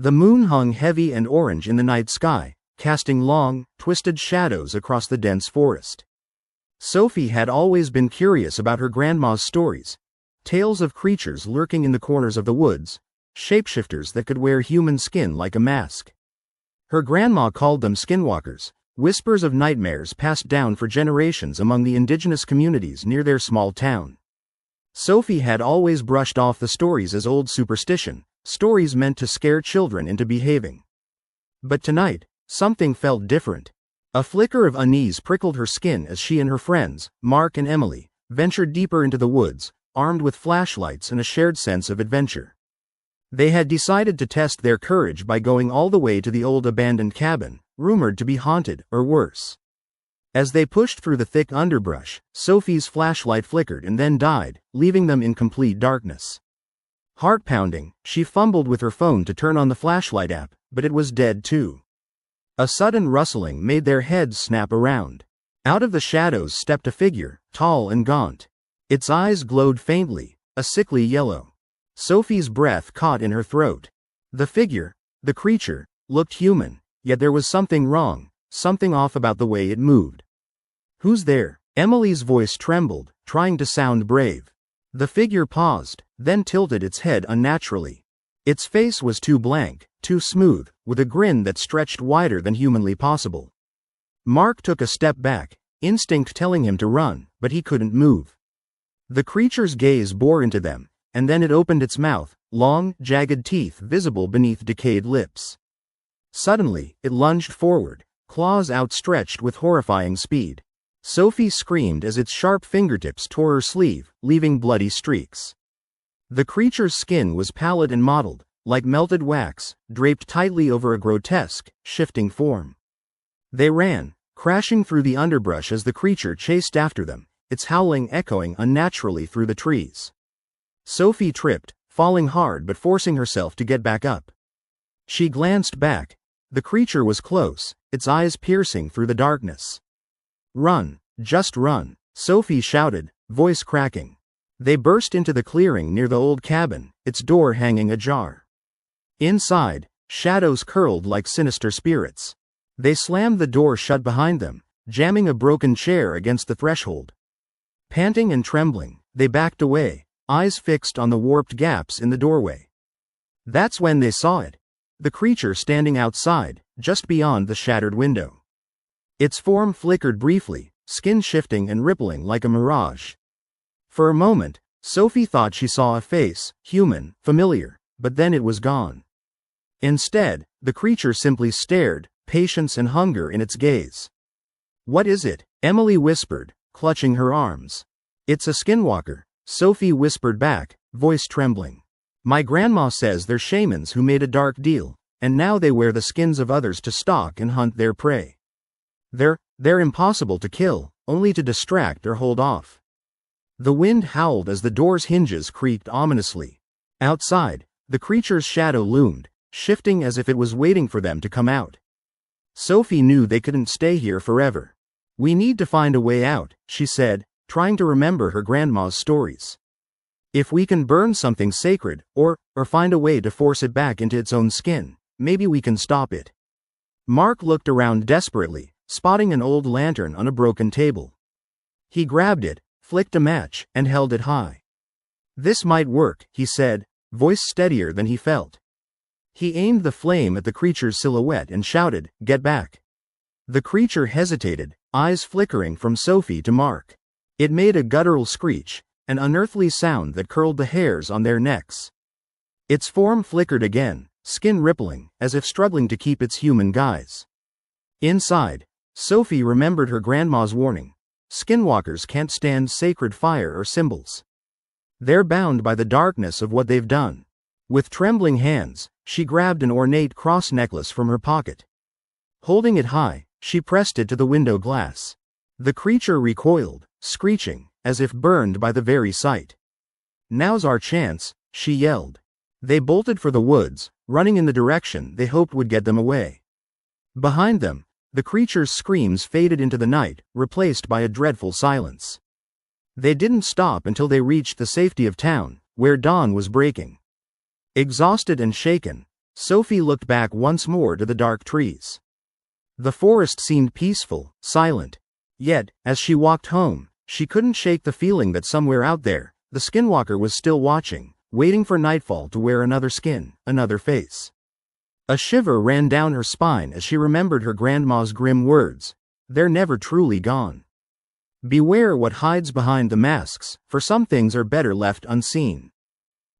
The moon hung heavy and orange in the night sky, casting long, twisted shadows across the dense forest. Sophie had always been curious about her grandma's stories, tales of creatures lurking in the corners of the woods, shapeshifters that could wear human skin like a mask. Her grandma called them skinwalkers, whispers of nightmares passed down for generations among the indigenous communities near their small town. Sophie had always brushed off the stories as old superstition, stories meant to scare children into behaving. But tonight, something felt different. A flicker of unease prickled her skin as she and her friends, Mark and Emily, ventured deeper into the woods, armed with flashlights and a shared sense of adventure. They had decided to test their courage by going all the way to the old abandoned cabin, rumored to be haunted, or worse. As they pushed through the thick underbrush, Sophie's flashlight flickered and then died, leaving them in complete darkness. Heart-pounding, she fumbled with her phone to turn on the flashlight app, but it was dead too. A sudden rustling made their heads snap around. Out of the shadows stepped a figure, tall and gaunt. Its eyes glowed faintly, a sickly yellow. Sophie's breath caught in her throat. The figure, the creature, looked human, yet there was something wrong, something off about the way it moved. "Who's there?" Emily's voice trembled, trying to sound brave. The figure paused, then tilted its head unnaturally. Its face was too blank, too smooth, with a grin that stretched wider than humanly possible. Mark took a step back, instinct telling him to run, but he couldn't move. The creature's gaze bore into them, and then it opened its mouth, long, jagged teeth visible beneath decayed lips. Suddenly, it lunged forward, claws outstretched with horrifying speed. Sophie screamed as its sharp fingertips tore her sleeve, leaving bloody streaks. The creature's skin was pallid and mottled, like melted wax, draped tightly over a grotesque, shifting form. They ran, crashing through the underbrush as the creature chased after them, its howling echoing unnaturally through the trees. Sophie tripped, falling hard but forcing herself to get back up. She glanced back. The creature was close, its eyes piercing through the darkness. "Run, just run," Sophie shouted, voice cracking. They burst into the clearing near the old cabin, its door hanging ajar. Inside, shadows curled like sinister spirits. They slammed the door shut behind them, jamming a broken chair against the threshold. Panting and trembling, they backed away, eyes fixed on the warped gaps in the doorway. That's when they saw it. The creature standing outside, just beyond the shattered window. Its form flickered briefly, skin shifting and rippling like a mirage. For a moment, Sophie thought she saw a face, human, familiar, but then it was gone. Instead, the creature simply stared, patience and hunger in its gaze. "What is it?" Emily whispered, clutching her arms. "It's a skinwalker," Sophie whispered back, voice trembling. "My grandma says they're shamans who made a dark deal, and now they wear the skins of others to stalk and hunt their prey. They're impossible to kill, only to distract or hold off." The wind howled as the door's hinges creaked ominously. Outside, the creature's shadow loomed, shifting as if it was waiting for them to come out. Sophie knew they couldn't stay here forever. "We need to find a way out," she said, trying to remember her grandma's stories. "If we can burn something sacred, or find a way to force it back into its own skin, maybe we can stop it." Mark looked around desperately, spotting an old lantern on a broken table. He grabbed it, flicked a match, and held it high. "This might work," he said, voice steadier than he felt. He aimed the flame at the creature's silhouette and shouted, "Get back." The creature hesitated, eyes flickering from Sophie to Mark. It made a guttural screech, an unearthly sound that curled the hairs on their necks. Its form flickered again, skin rippling, as if struggling to keep its human guise. Inside, Sophie remembered her grandma's warning. Skinwalkers can't stand sacred fire or symbols. They're bound by the darkness of what they've done. With trembling hands, she grabbed an ornate cross necklace from her pocket. Holding it high, she pressed it to the window glass. The creature recoiled, screeching, as if burned by the very sight. "Now's our chance," she yelled. They bolted for the woods, running in the direction they hoped would get them away. Behind them, the creature's screams faded into the night, replaced by a dreadful silence. They didn't stop until they reached the safety of town, where dawn was breaking. Exhausted and shaken, Sophie looked back once more to the dark trees. The forest seemed peaceful, silent. Yet, as she walked home, she couldn't shake the feeling that somewhere out there, the Skinwalker was still watching, waiting for nightfall to wear another skin, another face. A shiver ran down her spine as she remembered her grandma's grim words. They're never truly gone. Beware what hides behind the masks, for some things are better left unseen.